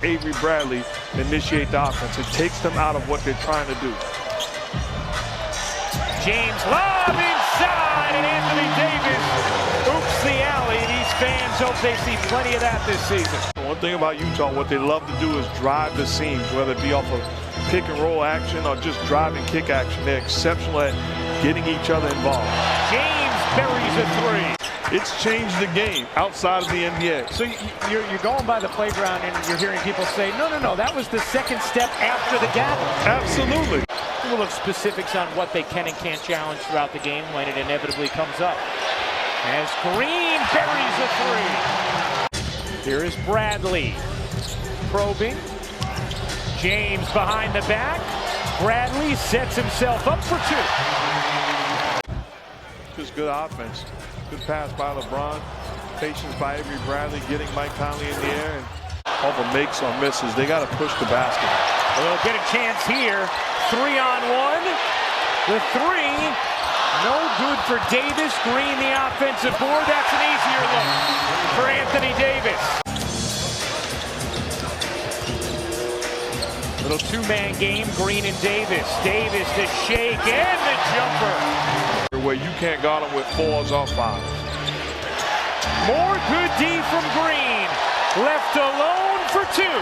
Avery Bradley initiate the offense. It takes them out of what they're trying to do. James lob inside, and Anthony Davis oops the alley. These fans hope they see plenty of that this season. One thing about Utah, what they love to do is drive the seams, whether it be off of pick and roll action or just drive and kick action. They're exceptional at getting each other involved. James buries a three. It's changed the game outside of the NBA. So you're going by the playground and you're hearing people say, no, that was the second step after the gap. Absolutely. We'll have specifics on what they can and can't challenge throughout the game when it inevitably comes up. As Green buries a three. Here is Bradley probing. James behind the back. Bradley sets himself up for two. Just good offense. Good pass by LeBron. Patience by Avery Bradley, getting Mike Conley in the air. And all the makes or misses, they got to push the basket. They'll get a chance here. 3-on-1. The three, no good for Davis. Green, the offensive board. That's an easier look for Anthony Davis. Little two-man game, Green and Davis. Davis the shake and the jumper. Where you can't guard them with fours or fives. More good D from Green. Left alone for two.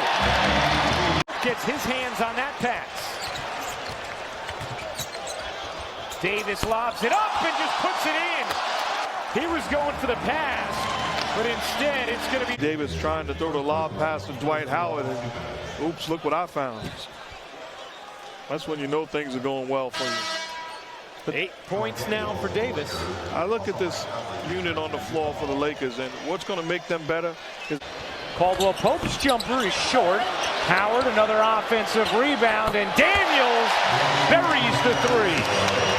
Gets his hands on that pass. Davis lobs it up and just puts it in. He was going for the pass, but instead it's going to be Davis trying to throw the lob pass to Dwight Howard, and oops, look what I found. That's when you know things are going well for you. 8 points now for Davis. I look at this unit on the floor for the Lakers, and what's going to make them better is Caldwell Pope's jumper is short. Howard, another offensive rebound, and Daniels buries the three.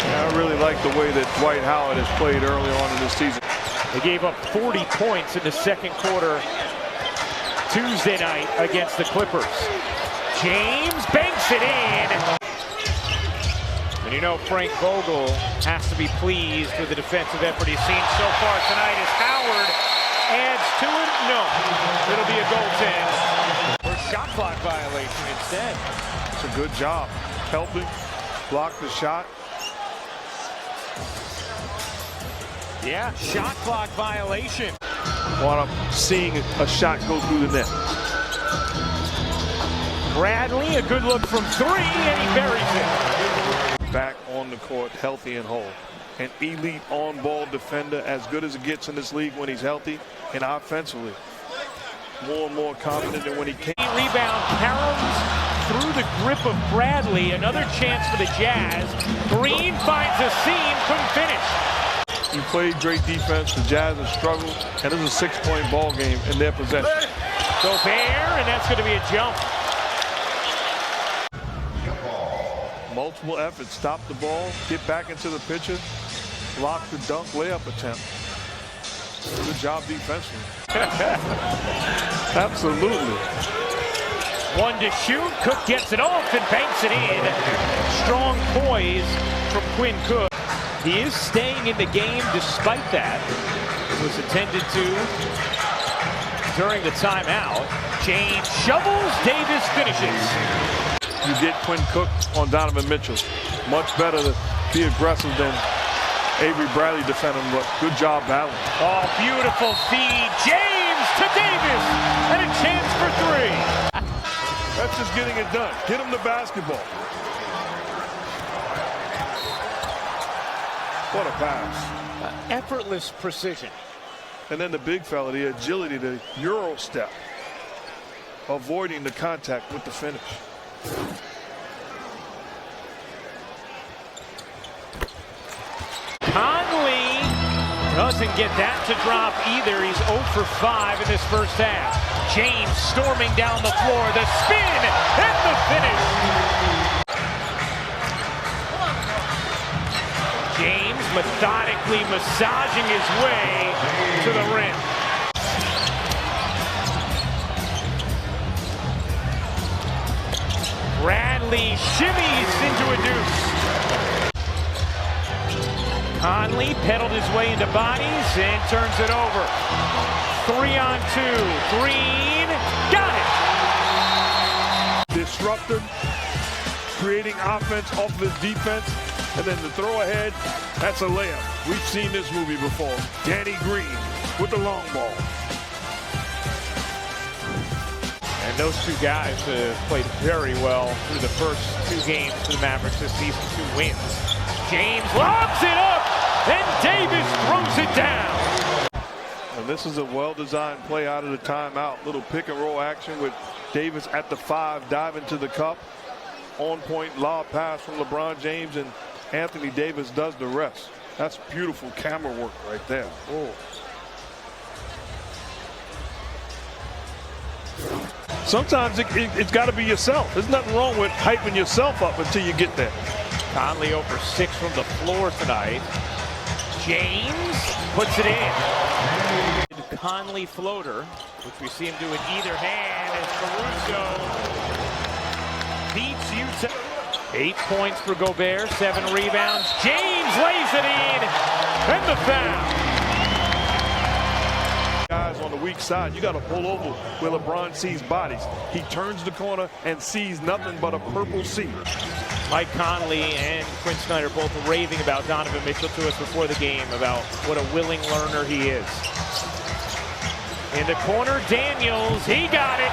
I really like the way that Dwight Howard has played early on in this season. They gave up 40 points in the second quarter Tuesday night against the Clippers. James banks it in. And you know Frank Vogel has to be pleased with the defensive effort he's seen so far tonight as Howard adds to it. No, it'll be a goaltend. Or shot clock violation instead. It's a good job. Helping, block the shot. Yeah, shot clock violation. While I'm seeing a shot go through the net. Bradley, a good look from three, and he buries it. Back on the court, healthy and whole. An elite on-ball defender, as good as it gets in this league when he's healthy, and offensively, more and more confident than when he came. Rebound caroms through the grip of Bradley. Another chance for the Jazz. Green finds a seam, couldn't finish. He played great defense. The Jazz have struggled, and it's a 6-point ball game in their possession. Gobert, and that's going to be a jump. Multiple efforts, stop the ball, get back into the picture, block the dunk layup attempt. Good job defensively. Absolutely. One to shoot. Cook gets it off and banks it in. Strong poise from Quinn Cook. He is staying in the game despite that. It was attended to during the timeout. James shovels, Davis finishes. You get Quinn Cook on Donovan Mitchell. Much better to be aggressive than Avery Bradley defending, but good job battling. Oh, beautiful feed. James to Davis, and a chance for three. That's just getting it done. Get him the basketball. What a pass. Effortless precision. And then the big fella, the agility, the Euro step. Avoiding the contact with the finish. Conley doesn't get that to drop either. He's 0 for 5 in this first half. James storming down the floor. The spin and the finish. James methodically massaging his way to the rim. Bradley shimmies into a deuce. Conley pedaled his way into bodies and turns it over. 3-on-2. Green got it. disruptor, creating offense off of his defense, and then the throw ahead, that's a layup. We've seen this movie before. Danny Green with the long ball. And those two guys have played very well through the first 2 games for the Mavericks this season, 2 wins. James lobs it up, and Davis throws it down. And this is a well-designed play out of the timeout. Little pick and roll action with Davis at the 5, diving to the cup. On-point lob pass from LeBron James, and Anthony Davis does the rest. That's beautiful camera work right there. Oh. Sometimes it's got to be yourself. There's nothing wrong with hyping yourself up until you get there. Conley over 6 from the floor tonight. James puts it in. Conley floater, which we see him do with either hand, as Caruso beats Utah. 8 points for Gobert, 7 rebounds. James lays it in, and the foul. Guys on the weak side, you got to pull over where LeBron sees bodies. He turns the corner and sees nothing but a purple sea. Mike Conley and Quinn Snyder both raving about Donovan Mitchell to us before the game, about what a willing learner he is. In the corner, Daniels, he got it.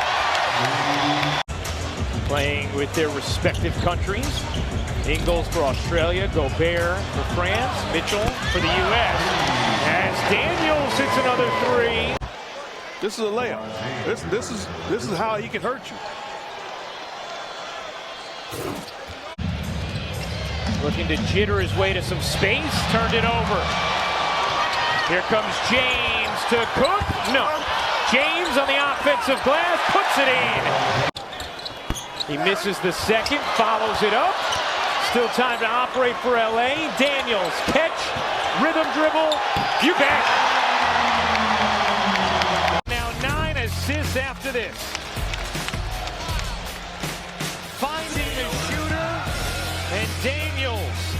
Playing with their respective countries. Ingles for Australia, Gobert for France, Mitchell for the U.S. As Daniels hits another 3. This is a layup. This is how he can hurt you. Looking to jitter his way to some space, turned it over. Here comes James to Cook. No. James on the offensive glass, puts it in. He misses the second, follows it up. Still time to operate for LA. Daniels, catch, rhythm dribble, you bet. Now 9 assists after this. Finding the shooter, and Daniels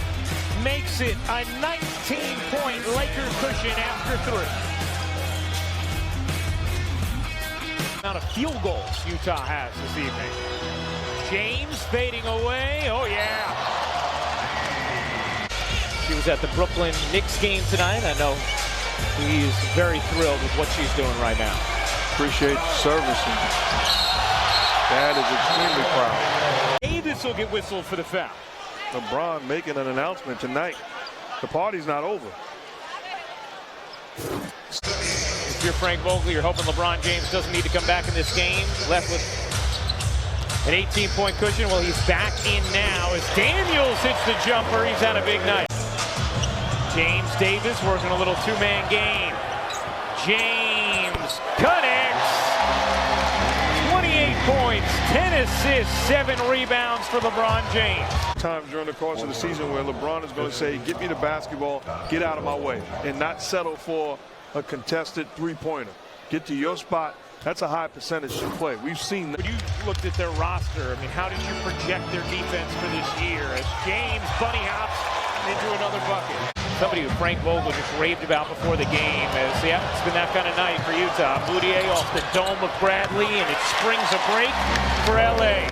makes it a 19-point Laker cushion after 3. Amount of field goals Utah has this evening. James fading away. Oh, yeah. She was at the Brooklyn Knicks game tonight. I know he's very thrilled with what she's doing right now. Appreciate the service. And Dad is extremely proud. Davis will get whistled for the foul. LeBron making an announcement tonight. The party's not over. If you're Frank Vogel, you're hoping LeBron James doesn't need to come back in this game. Left with an 18-point cushion. Well, he's back in now as Daniels hits the jumper. He's had a big night. James Davis working a little 2-man game. James connects. 28 points, 10 assists, 7 rebounds for LeBron James. Times during the course of the season where LeBron is going to say, get me the basketball, get out of my way, and not settle for a contested 3-pointer. Get to your spot. That's a high percentage to play. We've seen that. When you looked at their roster, I mean, how did you project their defense for this year? As James bunny hops into another bucket. Somebody who Frank Vogel just raved about before the game as, yeah, it's been that kind of night for Utah. Moutier off the dome of Bradley, and it springs a break for LA.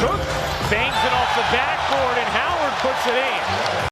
Cook bangs it off the backboard, and Howard puts it in.